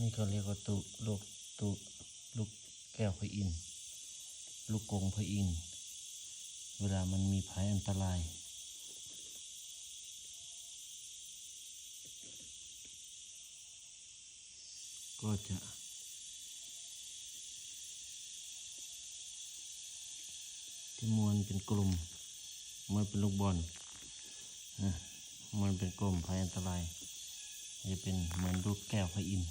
นี่เขาเรียกว่าลูกแก้วพระอินทร์ลูกกงพระอินทร์เวลามันมีภัยอันตรายก็จะที่มวลเป็นกลุ่มมันเป็นลูกบอลมันเป็นกลุ่มภัยอันตรายจะเป็นเหมือนลูกแก้วพระอินทร์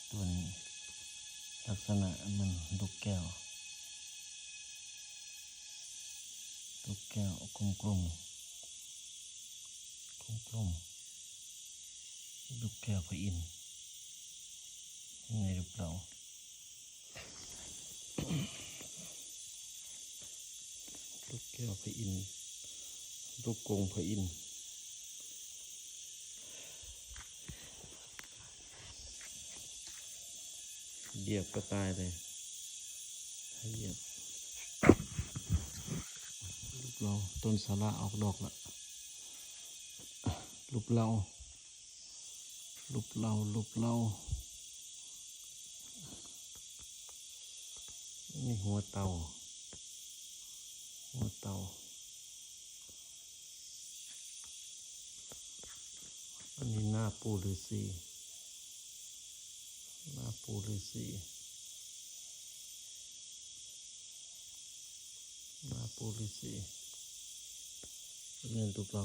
ตัวนี้ลักษณะมันลูกแก้วกลมลูกแก้วพระอินทร์ยังไงหรือเปล่าลูกแก้วพระอินทร์ลูกกงพระอินทร์เหยียบก็ตายเลยเหยียบลูกเราต้นสาระออกดอกละลูกเรานี่หัวเต่าอันนี้หน้าปูฤาษีเงินตัวเรา